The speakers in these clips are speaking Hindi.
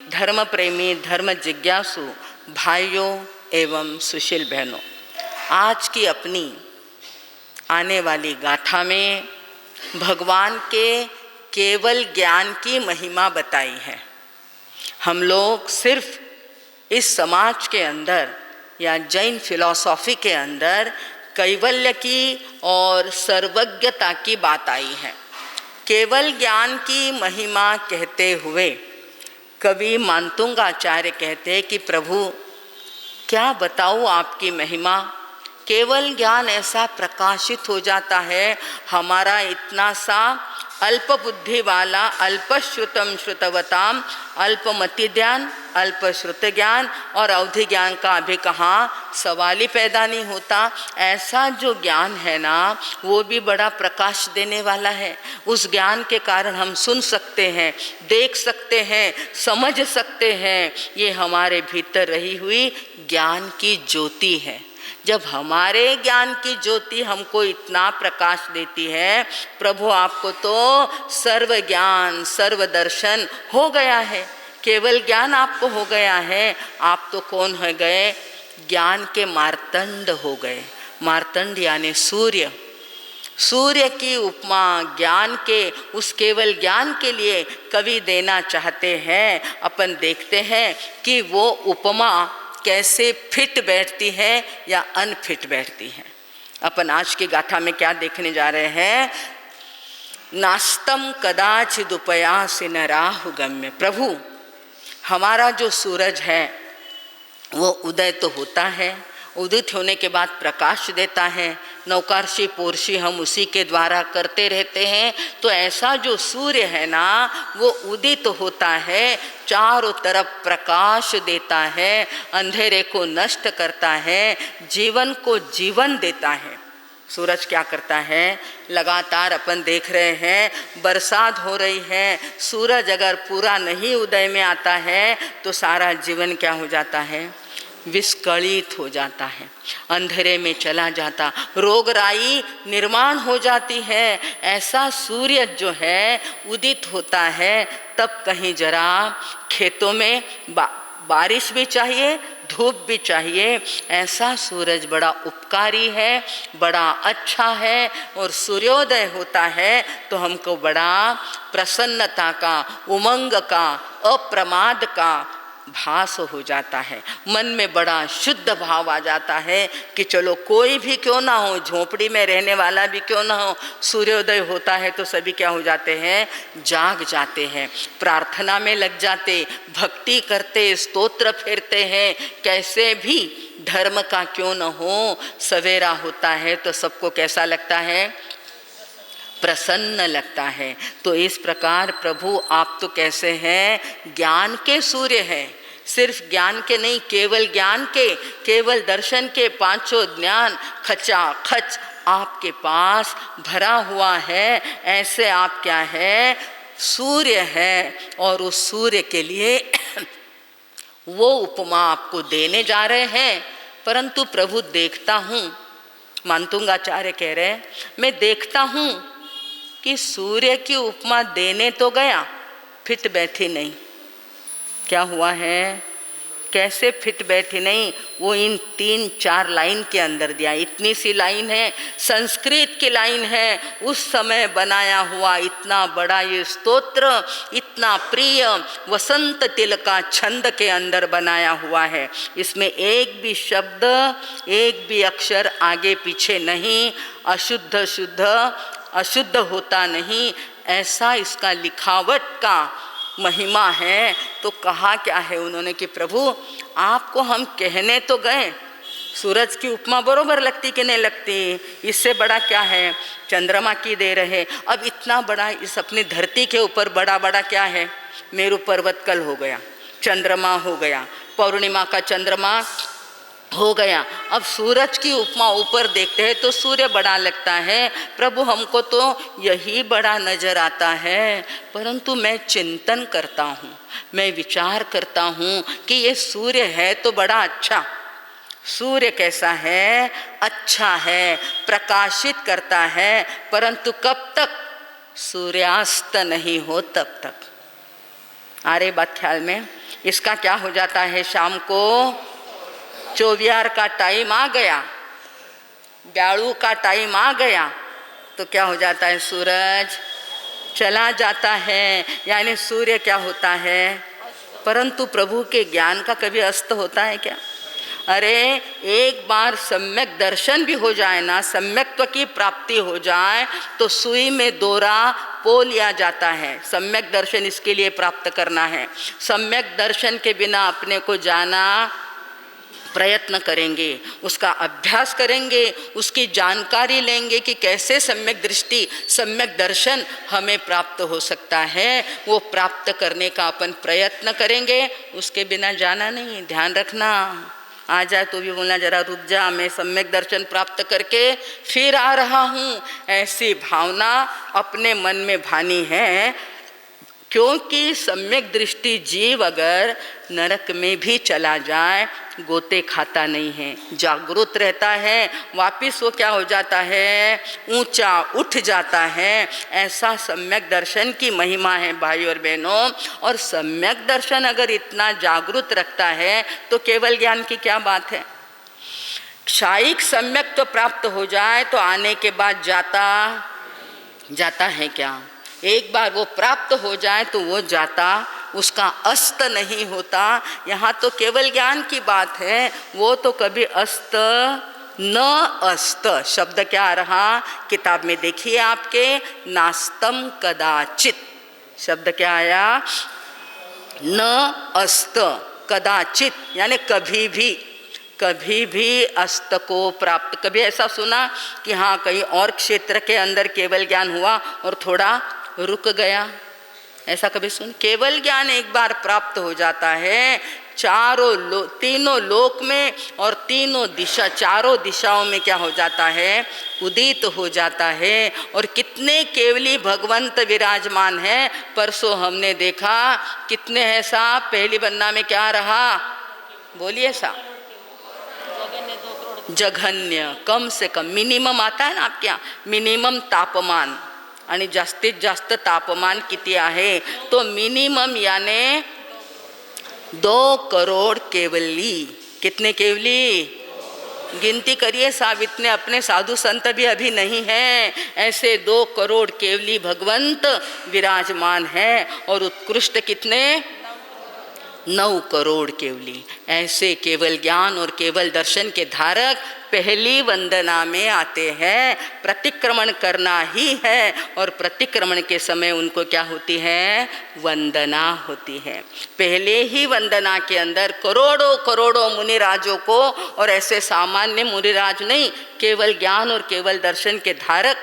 धर्म प्रेमी, धर्म जिज्ञासु भाइयों एवं सुशील बहनों, आज की अपनी आने वाली गाथा में भगवान के केवल ज्ञान की महिमा बताई है। हम लोग सिर्फ इस समाज के अंदर या जैन फिलॉसफी के अंदर कैवल्य की और सर्वज्ञता की बात आई है। केवल ज्ञान की महिमा कहते हुए कवि मानतुंगाचार्य कहते हैं कि प्रभु क्या बताऊँ आपकी महिमा। केवल ज्ञान ऐसा प्रकाशित हो जाता है, हमारा इतना सा अल्प बुद्धि वाला, अल्पश्रुतम श्रुतवताम, अल्पमति ज्ञान, अल्पश्रुत ज्ञान और अवधि ज्ञान का अभी कहाँ सवाल ही पैदा नहीं होता। ऐसा जो ज्ञान है ना, वो भी बड़ा प्रकाश देने वाला है। उस ज्ञान के कारण हम सुन सकते हैं, देख सकते हैं, समझ सकते हैं। ये हमारे भीतर रही हुई ज्ञान की ज्योति है। जब हमारे ज्ञान की ज्योति हमको इतना प्रकाश देती है, प्रभु आपको तो सर्व ज्ञान सर्व दर्शन हो गया है, केवल ज्ञान आपको हो गया है। आप तो कौन हो गए? ज्ञान के मार्तंड हो गए। मार्तंड यानी सूर्य। सूर्य की उपमा ज्ञान के उस केवल ज्ञान के लिए कवि देना चाहते हैं। अपन देखते हैं कि वो उपमा कैसे फिट बैठती है या अनफिट बैठती है। अपन आज की गाथा में क्या देखने जा रहे हैं? नास्तम कदाचिदुपयासि न राहु गम्य। प्रभु हमारा जो सूरज है वो उदय तो होता है, उदित होने के बाद प्रकाश देता है, नौकारशी पोरशी हम उसी के द्वारा करते रहते हैं। तो ऐसा जो सूर्य है ना, वो उदित होता है, चारों तरफ प्रकाश देता है, अंधेरे को नष्ट करता है, जीवन को जीवन देता है। सूरज क्या करता है? लगातार अपन देख रहे हैं, बरसात हो रही है, सूरज अगर पूरा नहीं उदय में आता है तो सारा जीवन क्या हो जाता है? विस्कलित हो जाता है, अंधेरे में चला जाता, रोगराई निर्माण हो जाती है। ऐसा सूर्य जो है उदित होता है, तब कहीं जरा खेतों में बारिश भी चाहिए, धूप भी चाहिए। ऐसा सूरज बड़ा उपकारी है, बड़ा अच्छा है। और सूर्योदय होता है तो हमको बड़ा प्रसन्नता का, उमंग का, अप्रमाद का भास हो जाता है। मन में बड़ा शुद्ध भाव आ जाता है कि चलो कोई भी क्यों ना हो, झोपड़ी में रहने वाला भी क्यों ना हो, सूर्योदय होता है तो सभी क्या हो जाते हैं? जाग जाते हैं, प्रार्थना में लग जाते, भक्ति करते, स्तोत्र फेरते हैं। कैसे भी धर्म का क्यों न हो, सवेरा होता है तो सबको कैसा लगता है? प्रसन्न लगता है। तो इस प्रकार प्रभु आप तो कैसे हैं? ज्ञान के सूर्य हैं। सिर्फ ज्ञान के नहीं, केवल ज्ञान के, केवल दर्शन के पांचों ज्ञान खचा खच आपके पास भरा हुआ है। ऐसे आप क्या है? सूर्य है। और उस सूर्य के लिए वो उपमा आपको देने जा रहे हैं। परंतु प्रभु देखता हूँ, मानतुंगाचार्य कह रहे हैं, मैं देखता हूँ कि सूर्य की उपमा देने तो गया, फिट बैठी नहीं। क्या हुआ है? कैसे फिट बैठी नहीं? वो इन 3-4 लाइन के अंदर दिया। इतनी सी लाइन है, संस्कृत की लाइन है, उस समय बनाया हुआ इतना बड़ा ये स्तोत्र, इतना प्रिय वसंत तिलका छंद के अंदर बनाया हुआ है। इसमें एक भी शब्द, एक भी अक्षर आगे पीछे नहीं, अशुद्ध शुद्ध अशुद्ध होता नहीं, ऐसा इसका लिखावट का महिमा है। तो कहा क्या है उन्होंने कि प्रभु आपको हम कहने तो गए, सूरज की उपमा बरोबर लगती कि नहीं लगती? इससे बड़ा क्या है? चंद्रमा की दे रहे। अब इतना बड़ा इस अपनी धरती के ऊपर बड़ा बड़ा क्या है? मेरू पर्वत कल हो गया, चंद्रमा हो गया, पौर्णिमा का चंद्रमा हो गया। अब सूरज की उपमा ऊपर देखते हैं तो सूर्य बड़ा लगता है। प्रभु हमको तो यही बड़ा नजर आता है। परंतु मैं चिंतन करता हूँ, मैं विचार करता हूँ कि ये सूर्य है तो बड़ा अच्छा। सूर्य कैसा है? अच्छा है, प्रकाशित करता है, परंतु कब तक? सूर्यास्त नहीं हो तब तक। आ रही बात ख्याल में? इसका क्या हो जाता है, शाम को चौवियार का टाइम आ गया, ब्याड़ू का टाइम आ गया, तो क्या हो जाता है, सूरज चला जाता है, यानी सूर्य क्या होता है। परंतु प्रभु के ज्ञान का कभी अस्त होता है क्या? अरे एक बार सम्यक दर्शन भी हो जाए ना, सम्यक्त्व की प्राप्ति हो जाए, तो सुई में दोरा पो लिया जाता है। सम्यक दर्शन इसके लिए प्राप्त करना है। सम्यक दर्शन के बिना अपने को जाना प्रयत्न करेंगे, उसका अभ्यास करेंगे, उसकी जानकारी लेंगे कि कैसे सम्यक दृष्टि, सम्यक दर्शन हमें प्राप्त हो सकता है, वो प्राप्त करने का अपन प्रयत्न करेंगे। उसके बिना जाना नहीं। ध्यान रखना, आ जाए तो भी बोलना जरा रुक जा, मैं सम्यक दर्शन प्राप्त करके फिर आ रहा हूँ, ऐसी भावना अपने मन में भानी है। क्योंकि सम्यक दृष्टि जीव अगर नरक में भी चला जाए गोते खाता नहीं है, जागरूक रहता है, वापिस वो क्या हो जाता है, ऊंचा उठ जाता है। ऐसा सम्यक दर्शन की महिमा है भाई और बहनों। और सम्यक दर्शन अगर इतना जागरूक रखता है तो केवल ज्ञान की क्या बात है। क्षायिक सम्यक तो प्राप्त हो जाए तो आने के बाद जाता है क्या? एक बार वो प्राप्त हो जाए तो वो जाता, उसका अस्त नहीं होता। यहाँ तो केवल ज्ञान की बात है, वो तो कभी अस्त न अस्त। शब्द क्या रहा किताब में, देखिए आपके, नास्तम कदाचित। शब्द क्या आया, न अस्त कदाचित, यानी कभी भी अस्त को प्राप्त। कभी ऐसा सुना कि हाँ कहीं और क्षेत्र के अंदर केवल ज्ञान हुआ और थोड़ा रुक गया, ऐसा कभी सुन? केवल ज्ञान एक बार प्राप्त हो जाता है, तीनों लोक में और चारों दिशाओं में क्या हो जाता है, उदित हो जाता है। और कितने केवली भगवंत विराजमान है। परसों हमने देखा कितने हैं साहब, पहली बन्ना में क्या रहा, बोलिए साहब, जघन्य, कम से कम मिनिमम आता है ना आपके यहाँ, मिनिमम तापमान आणि जास्तीत जास्त तापमान किती आहे, तो मिनिमम याने 2 करोड़ केवली। कितने केवली, गिनती करिए साहब, इतने अपने साधु संत भी अभी नहीं हैं। ऐसे 2 करोड़ केवली भगवंत विराजमान है। और उत्कृष्ट कितने, 9 करोड़ केवली। ऐसे केवल ज्ञान और केवल दर्शन के धारक पहली वंदना में आते हैं। प्रतिक्रमण करना ही है, और प्रतिक्रमण के समय उनको क्या होती है, वंदना होती है। पहले ही वंदना के अंदर करोड़ों मुनिराजों को, और ऐसे सामान्य मुनिराज नहीं, केवल ज्ञान और केवल दर्शन के धारक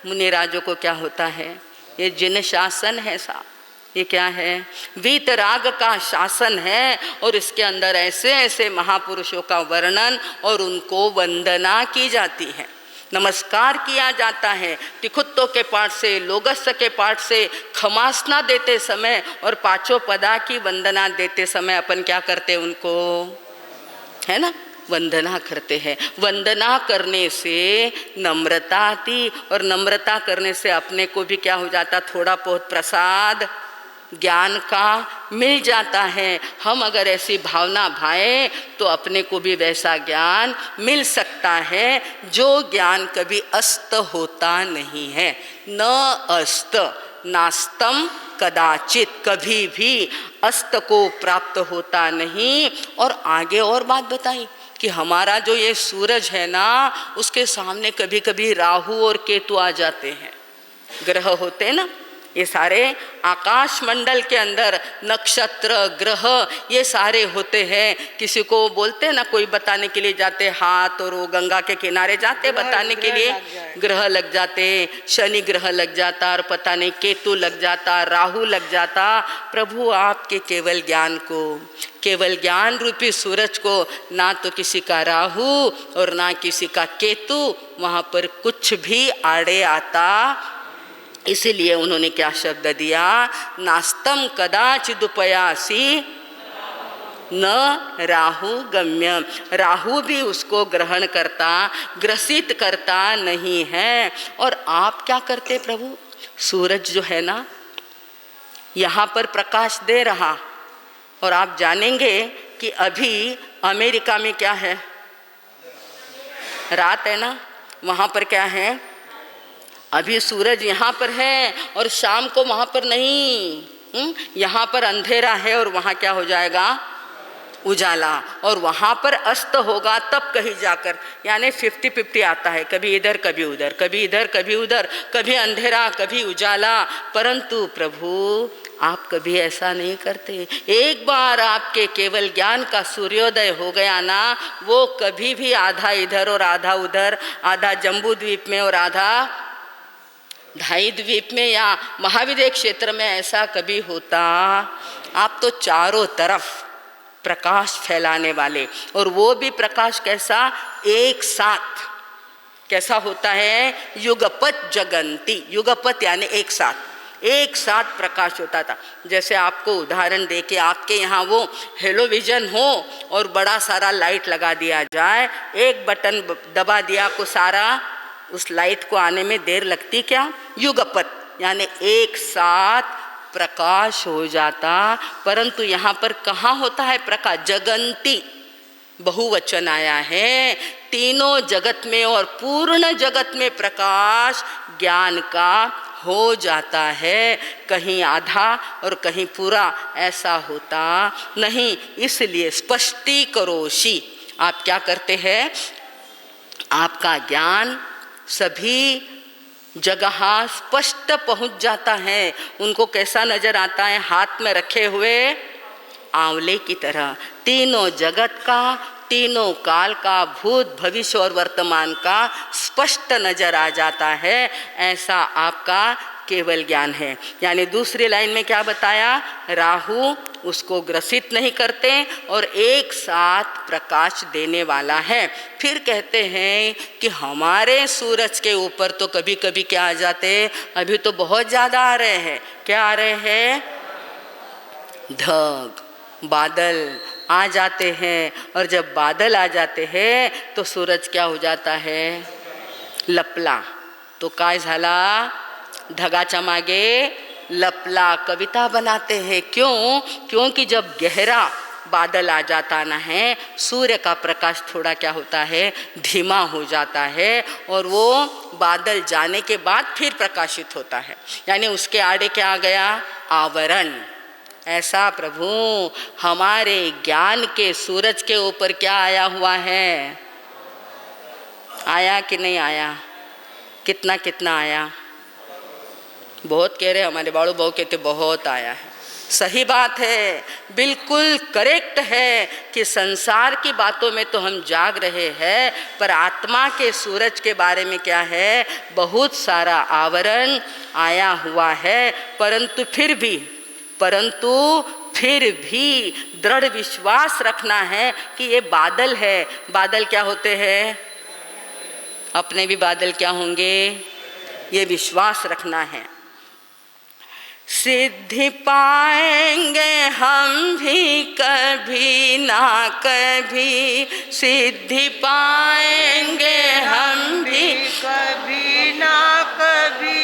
मुनिराजों को क्या होता है, ये जिन शासन है साहब। ये क्या है, वीतराग का शासन है। और इसके अंदर ऐसे ऐसे महापुरुषों का वर्णन और उनको वंदना की जाती है, नमस्कार किया जाता है। तिखुत्तों के पाठ से, लोगस्य के पाठ से खमासना देते समय और पांचों पदा की वंदना देते समय अपन क्या करते, उनको है ना, वंदना करते हैं। वंदना करने से नम्रता आती, और नम्रता करने से अपने को भी क्या हो जाता, थोड़ा बहुत प्रसाद ज्ञान का मिल जाता है। हम अगर ऐसी भावना भाएं तो अपने को भी वैसा ज्ञान मिल सकता है, जो ज्ञान कभी अस्त होता नहीं है। न अस्त, नास्तम कदाचित, कभी भी अस्त को प्राप्त होता नहीं। और आगे और बात बताई कि हमारा जो ये सूरज है ना, उसके सामने कभी कभी राहु और केतु आ जाते हैं, ग्रह होते हैं ना। ये सारे आकाश मंडल के अंदर नक्षत्र ग्रह ये सारे होते हैं। किसी को बोलते हैं ना, कोई बताने के लिए जाते हाथ, और वो गंगा के किनारे जाते बताने के लिए, ग्रह लग जाते, शनि ग्रह लग जाता, और पता नहीं केतु लग जाता, राहु लग जाता। प्रभु आपके केवल ज्ञान को, केवल ज्ञान रूपी सूरज को, ना तो किसी का राहु और ना किसी का केतु वहाँ पर कुछ भी आड़े आता। इसीलिए उन्होंने क्या शब्द दिया, नास्तम कदाचिदुपयासी न राहु गम्य। राहु भी उसको ग्रहण करता, ग्रसित करता नहीं है। और आप क्या करते प्रभु, सूरज जो है ना यहाँ पर प्रकाश दे रहा, और आप जानेंगे कि अभी अमेरिका में क्या है, रात है ना, वहाँ पर क्या है, अभी सूरज यहाँ पर है और शाम को वहाँ पर नहीं, यहाँ पर अंधेरा है और वहाँ क्या हो जाएगा, उजाला, और वहाँ पर अस्त होगा तब कहीं जाकर, यानी 50-50 आता है, कभी इधर कभी उधर, कभी इधर कभी उधर, कभी अंधेरा कभी उजाला। परंतु प्रभु आप कभी ऐसा नहीं करते। एक बार आपके केवल ज्ञान का सूर्योदय हो गया ना, वो कभी भी आधा इधर और आधा उधर, आधा जम्बू द्वीप में और आधा ढाई द्वीप में या महाविद्य क्षेत्र में ऐसा कभी होता। आप तो चारों तरफ प्रकाश फैलाने वाले, और वो भी प्रकाश कैसा, एक साथ कैसा होता है, युगपत जगंती, युगपत यानी एक साथ प्रकाश होता था। जैसे आपको उदाहरण दे के आपके यहाँ वो हेलोविजन हो और बड़ा सारा लाइट लगा दिया जाए, एक बटन दबा दिया को सारा उस लाइट को आने में देर लगती क्या, युगपत यानी एक साथ प्रकाश हो जाता। परंतु यहाँ पर कहाँ होता है प्रकाश, जगंती बहुवचन आया है, तीनों जगत में और पूर्ण जगत में प्रकाश ज्ञान का हो जाता है, कहीं आधा और कहीं पूरा ऐसा होता नहीं। इसलिए स्पष्टीकरोषि, आप क्या करते हैं, आपका ज्ञान सभी जगह स्पष्ट पहुंच जाता है। उनको कैसा नजर आता है, हाथ में रखे हुए आंवले की तरह, तीनों जगत का, तीनों काल का, भूत भविष्य और वर्तमान का स्पष्ट नजर आ जाता है। ऐसा आपका केवल ज्ञान है। यानी दूसरी लाइन में क्या बताया, राहु उसको ग्रसित नहीं करते और एक साथ प्रकाश देने वाला है। फिर कहते हैं कि हमारे सूरज के ऊपर तो कभी कभी क्या आ जाते, अभी तो बहुत ज़्यादा आ रहे हैं, क्या आ रहे हैं, धग, बादल आ जाते हैं। और जब बादल आ जाते हैं तो सूरज क्या हो जाता है, लपला। तो काय झाला, ढगाच्या मागे लपला, कविता बनाते हैं। क्यों, क्योंकि जब गहरा बादल आ जाता ना है, सूर्य का प्रकाश थोड़ा क्या होता है, धीमा हो जाता है, और वो बादल जाने के बाद फिर प्रकाशित होता है। यानी उसके आड़े क्या आ गया, आवरण। ऐसा प्रभु हमारे ज्ञान के सूरज के ऊपर क्या आया हुआ है, आया कि नहीं आया, कितना कितना आया, बहुत कह रहे, हमारे बाड़ू बहू कहते बहुत आया है। सही बात है, बिल्कुल करेक्ट है कि संसार की बातों में तो हम जाग रहे हैं, पर आत्मा के सूरज के बारे में क्या है, बहुत सारा आवरण आया हुआ है। परंतु फिर भी दृढ़ विश्वास रखना है कि ये बादल है। बादल क्या होते हैं, अपने भी बादल क्या होंगे, ये विश्वास रखना है। सिद्धि पाएंगे हम भी कभी ना कभी, सिद्धि पाएंगे हम भी कभी ना कभी,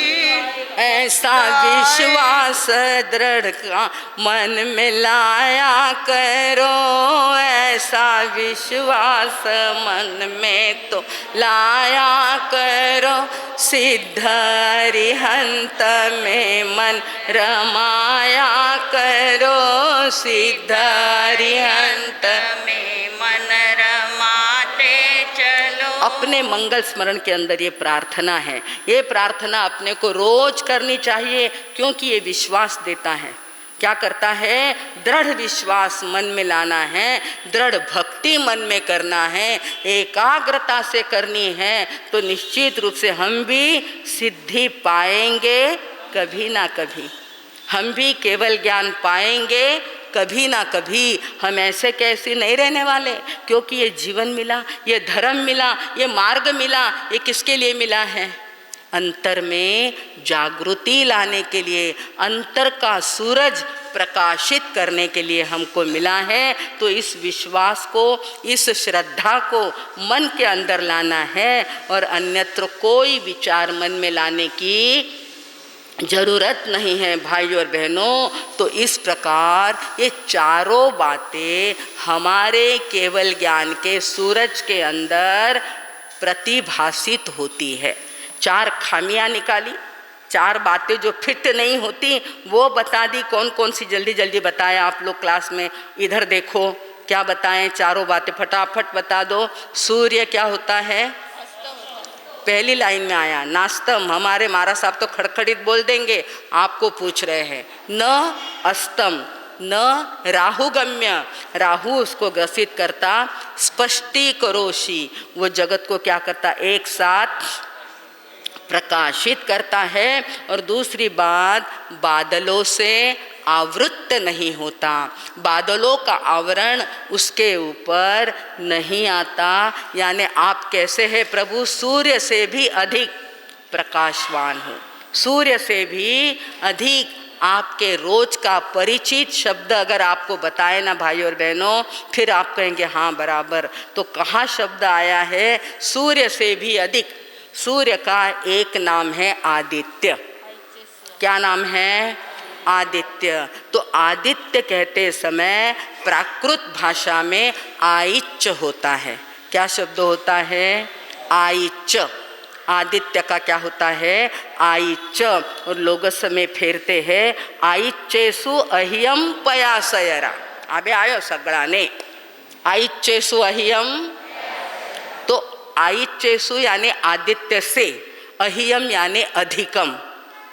ऐसा विश्वास दृढ़ का मन में लाया करो, ऐसा विश्वास मन में तो लाया करो। सिद्ध अरिहंत में मन रमाया करो, सिद्ध अरिहंत में मन रमाते चलो। अपने मंगल स्मरण के अंदर ये प्रार्थना है, ये प्रार्थना अपने को रोज करनी चाहिए, क्योंकि ये विश्वास देता है। क्या करता है, दृढ़ विश्वास मन में लाना है, दृढ़ भक्ति मन में करना है, एकाग्रता से करनी है, तो निश्चित रूप से हम भी सिद्धि पाएंगे कभी ना कभी, हम भी केवल ज्ञान पाएंगे कभी ना कभी। हम ऐसे कैसे नहीं रहने वाले, क्योंकि ये जीवन मिला, ये धर्म मिला, ये मार्ग मिला, ये किसके लिए मिला है, अंतर में जागृति लाने के लिए, अंतर का सूरज प्रकाशित करने के लिए हमको मिला है। तो इस विश्वास को, इस श्रद्धा को मन के अंदर लाना है, और अन्यत्र कोई विचार मन में लाने की जरूरत नहीं है भाई और बहनों। तो इस प्रकार ये चारों बातें हमारे केवल ज्ञान के सूरज के अंदर प्रतिभासित होती है। 4 खामियां निकाली, 4 बातें जो फिट नहीं होती वो बता दी। कौन कौन सी जल्दी जल्दी बताया आप लोग क्लास में? इधर देखो क्या बताएं, चारों बातें फटाफट बता दो। सूर्य क्या होता है? पहली लाइन में आया नास्तम। हमारे महाराज साहब तो खड़खड़ित बोल देंगे, आपको पूछ रहे हैं। न अस्तम, न राहुगम्य, राहु उसको ग्रसित करता। स्पष्टीकरोषि, वो जगत को क्या करता? एक साथ प्रकाशित करता है। और दूसरी बात, बादलों से आवृत्त नहीं होता, बादलों का आवरण उसके ऊपर नहीं आता। यानी आप कैसे हैं प्रभु? सूर्य से भी अधिक प्रकाशवान हो, सूर्य से भी अधिक। आपके रोज का परिचित शब्द अगर आपको बताए ना भाई और बहनों, फिर आप कहेंगे हाँ बराबर। तो कहाँ शब्द आया है? सूर्य से भी अधिक। सूर्य का एक नाम है आदित्य। क्या नाम है? आदित्य। तो आदित्य कहते समय प्राकृत भाषा में आइच होता है। क्या शब्द होता है? आइच। आदित्य का क्या होता है? आइच। और लोग समय फेरते हैं आइचेसु अहियम पयासयरा। अबे आयो सगळाने आइचेसु अहियम। तो आइचेसु यानी आदित्य से, अहियम यानी अधिकम,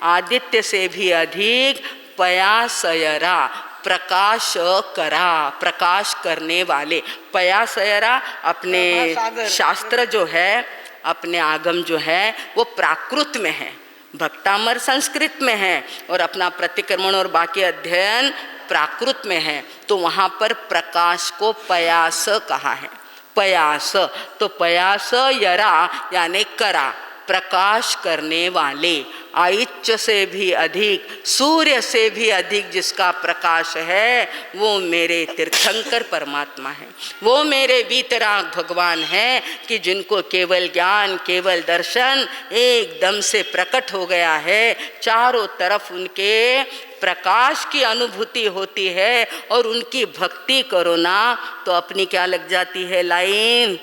आदित्य से भी अधिक। पयासयरा, प्रकाश करा, प्रकाश करने वाले। पयासयरा अपने शास्त्र जो है, अपने आगम जो है वो प्राकृत में है, भक्तामर संस्कृत में है, और अपना प्रतिक्रमण और बाकी अध्ययन प्राकृत में है। तो वहाँ पर प्रकाश को पयास कहा है। पयास, तो पयास यरा यानी करा, प्रकाश करने वाले। आइच से भी अधिक, सूर्य से भी अधिक जिसका प्रकाश है वो मेरे तीर्थंकर परमात्मा है, वो मेरे वीतराग भगवान हैं कि जिनको केवल ज्ञान, केवल दर्शन एकदम से प्रकट हो गया है। चारों तरफ उनके प्रकाश की अनुभूति होती है और उनकी भक्ति करो ना तो अपनी क्या लग जाती है? लाइन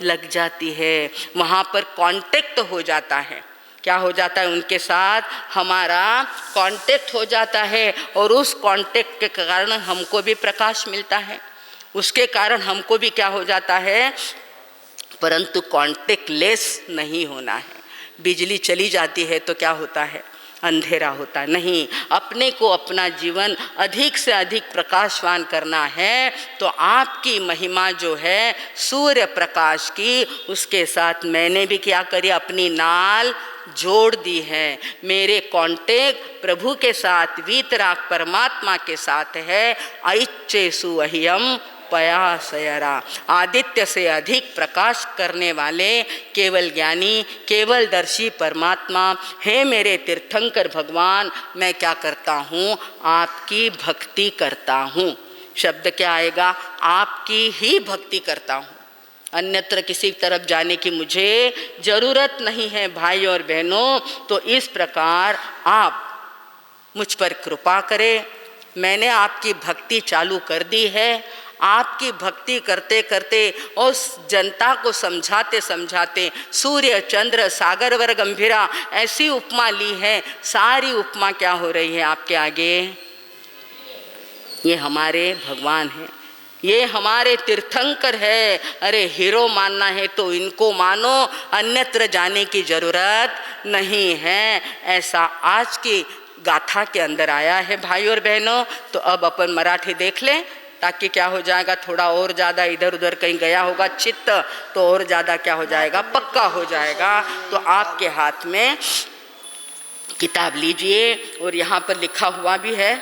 लग जाती है। वहाँ पर कांटेक्ट हो जाता है। क्या हो जाता है? उनके साथ हमारा कांटेक्ट हो जाता है और उस कांटेक्ट के कारण हमको भी प्रकाश मिलता है, उसके कारण हमको भी क्या हो जाता है? परंतु कांटेक्ट लेस नहीं होना है। बिजली चली जाती है तो क्या होता है? अंधेरा होता नहीं। अपने को अपना जीवन अधिक से अधिक प्रकाशवान करना है तो आपकी महिमा जो है सूर्य प्रकाश की, उसके साथ मैंने भी क्या करी? अपनी नाल जोड़ दी है। मेरे कांटेक्ट प्रभु के साथ, वीतराग परमात्मा के साथ है। ऐच्चेसु अहियम पयासयरा, आदित्य से अधिक प्रकाश करने वाले केवल ज्ञानी, केवल दर्शी परमात्मा। हे मेरे तीर्थंकर भगवान, मैं क्या करता हूँ? आपकी भक्ति करता हूँ। शब्द क्या आएगा? आपकी ही भक्ति करता हूँ, अन्यत्र किसी तरफ जाने की मुझे ज़रूरत नहीं है भाई और बहनों। तो इस प्रकार आप मुझ पर कृपा करें। मैंने आपकी भक्ति चालू कर दी है। आपकी भक्ति करते करते और जनता को समझाते समझाते सूर्य, चंद्र, सागर वर गंभीरा ऐसी उपमा ली है। सारी उपमा क्या हो रही है आपके आगे? ये हमारे भगवान हैं, ये हमारे तीर्थंकर है। अरे हीरो मानना है तो इनको मानो, अन्यत्र जाने की जरूरत नहीं है। ऐसा आज की गाथा के अंदर आया है भाई और बहनों। तो अब अपन मराठी देख लें ताकि क्या हो जाएगा, थोड़ा और ज़्यादा इधर उधर कहीं गया होगा चित्त तो और ज़्यादा क्या हो जाएगा, पक्का हो जाएगा। तो आपके हाथ में किताब लीजिए और यहाँ पर लिखा हुआ भी है।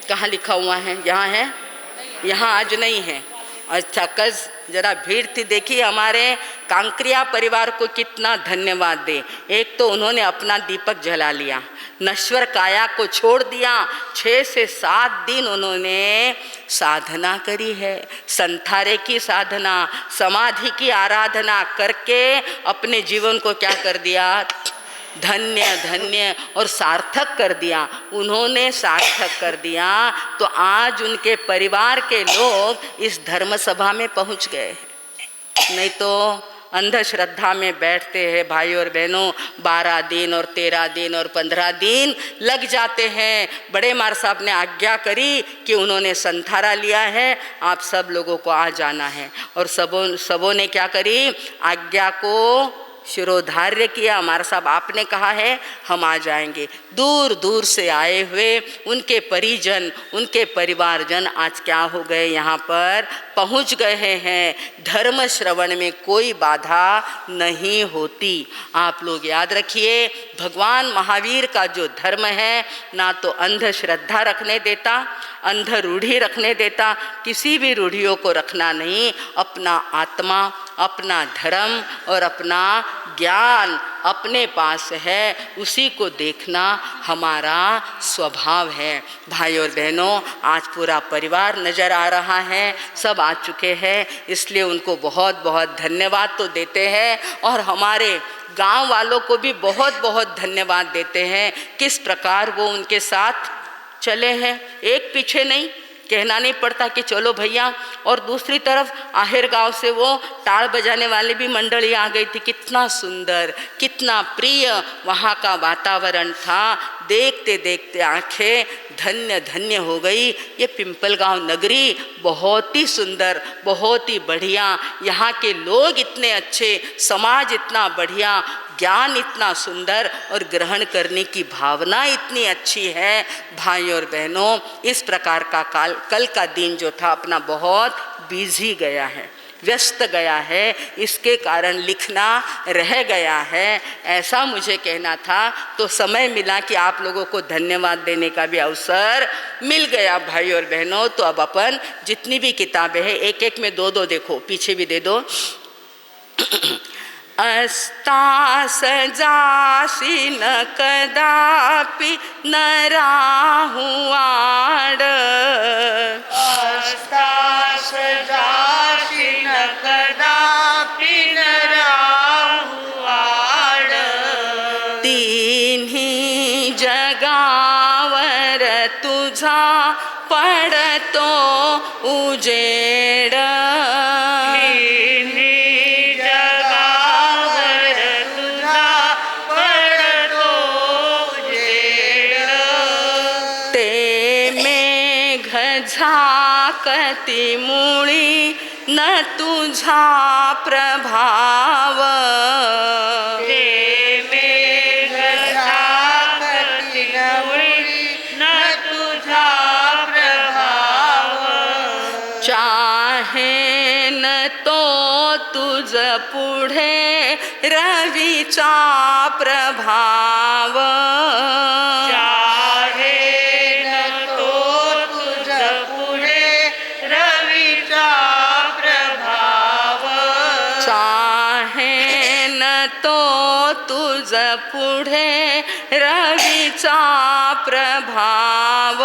कहाँ लिखा हुआ है? यहाँ है, यहाँ आज नहीं है। अच्छा कल जरा भीड़ थी, देखिए हमारे कांकरिया परिवार को कितना धन्यवाद दे। एक तो उन्होंने अपना दीपक जला लिया, नश्वर काया को छोड़ दिया। 6 से 7 दिन उन्होंने साधना करी है, संथारे की साधना, समाधि की आराधना करके अपने जीवन को क्या कर दिया? धन्य धन्य और सार्थक कर दिया, उन्होंने सार्थक कर दिया। तो आज उनके परिवार के लोग इस धर्म सभा में पहुंच गए हैं। नहीं तो अंधश्रद्धा में बैठते हैं भाई और बहनों, 12 दिन और 13 दिन और 15 दिन लग जाते हैं। बड़े मार साहब ने आज्ञा करी कि उन्होंने संथारा लिया है, आप सब लोगों को आ जाना है। और सबों ने क्या करी, आज्ञा को शिरोधार्य किया। हमारा साहब आपने कहा है हम आ जाएंगे। दूर दूर से आए हुए उनके परिजन, उनके परिवारजन आज क्या हो गए, यहाँ पर पहुँच गए हैं। धर्म श्रवण में कोई बाधा नहीं होती। आप लोग याद रखिए, भगवान महावीर का जो धर्म है ना तो अंधश्रद्धा रखने देता, अंध रूढ़ी रखने देता, किसी भी रूढ़ियों को रखना नहीं। अपना आत्मा, अपना धर्म और अपना ज्ञान अपने पास है, उसी को देखना हमारा स्वभाव है। भाई और बहनों, आज पूरा परिवार नज़र आ रहा है, सब आ चुके हैं, इसलिए उनको बहुत बहुत धन्यवाद तो देते हैं। और हमारे गांव वालों को भी बहुत बहुत धन्यवाद देते हैं, किस प्रकार वो उनके साथ चले हैं, एक पीछे नहीं, कहना नहीं पड़ता कि चलो भैया। और दूसरी तरफ आहेर गांव से वो ताड़ बजाने वाले भी मंडली आ गई थी। कितना सुंदर, कितना प्रिय वहाँ का वातावरण था, देखते देखते आंखें धन्य धन्य हो गई। ये पिंपलगांव नगरी बहुत ही सुंदर, बहुत ही बढ़िया, यहाँ के लोग इतने अच्छे, समाज इतना बढ़िया, ज्ञान इतना सुंदर और ग्रहण करने की भावना इतनी अच्छी है। भाई और बहनों, इस प्रकार का कल का दिन जो था अपना बहुत बिजी गया है, व्यस्त गया है, इसके कारण लिखना रह गया है, ऐसा मुझे कहना था। तो समय मिला कि आप लोगों को धन्यवाद देने का भी अवसर मिल गया। भाई और बहनों, तो अब अपन जितनी भी किताबें हैं एक एक में दो दो, देखो पीछे भी दे दो। अस्ता सजासी न कदापि न राहु आड़, अस्ता सजासी न कदापि न राहु आड़, तीन्ही जगावर तुझा पड़तो उजेड़, झाकती मुळी न तुझा प्रभाव, मेघ झाकती मुळी न तुझा प्रभाव, चाहे न तो तुझ पुढे रवीचा प्रभाव, तुझ पुढे रवीचा प्रभाव, चाहे न तो तुझ पुढे रवीचा प्रभाव।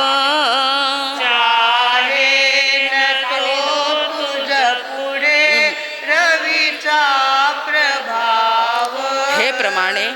हे प्रमाणे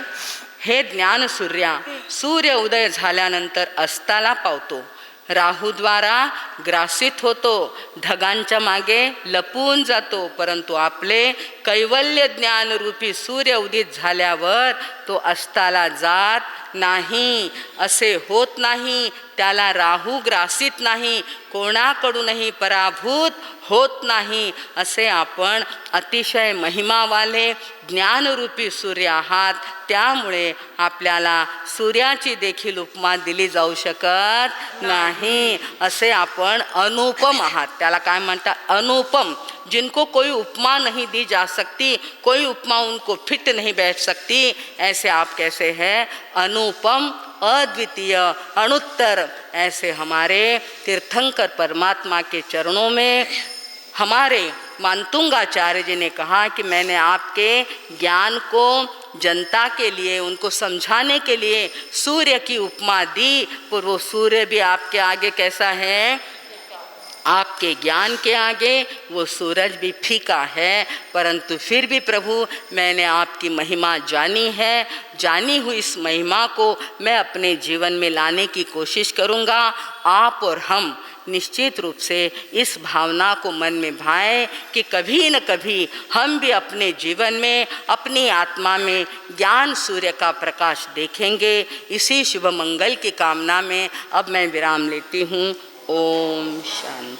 हे ज्ञान सूर्या, सूर्य उदय झाल्यानंतर अस्ताला पावतो, राहूद्वारा ग्रासित होतो, ढगांच्या मागे लपून जातो, परंतु आपले कैवल्य ज्ञान रूपी सूर्य उदित झाल्यावर तो अस्ताला जात नाही, असे होत नाही, त्याला राहू ग्रासित नाही, कोणाकडूनही पराभूत होत नाही, असे आपण अतिशय महिमावाले ज्ञानरूपी सूर्य आहात। त्यामुळे आपल्याला सूर्याची देखील उपमा दिली जाऊ शकत नाही, असे आपण अनुपम आहात। त्याला काय म्हणतात? अनुपम, जिनको कोई उपमा नहीं दी जा सकती, कोई उपमा उनको फिट नहीं बैठ सकती, ऐसे आप कैसे हैं? अनुपम, अद्वितीय, अणुत्तर, ऐसे हमारे तीर्थंकर परमात्मा के चरणों में हमारे मानतुंगाचार्य जी ने कहा कि मैंने आपके ज्ञान को जनता के लिए, उनको समझाने के लिए सूर्य की उपमा दी, पर वो सूर्य भी आपके आगे कैसा है? आपके ज्ञान के आगे वो सूरज भी फीका है, परंतु फिर भी प्रभु मैंने आपकी महिमा जानी है। जानी हुई इस महिमा को मैं अपने जीवन में लाने की कोशिश करूँगा। आप और हम निश्चित रूप से इस भावना को मन में भाएं कि कभी न कभी हम भी अपने जीवन में, अपनी आत्मा में ज्ञान सूर्य का प्रकाश देखेंगे। इसी शुभ मंगल की कामना में अब मैं विराम लेती हूँ। ओम शांति।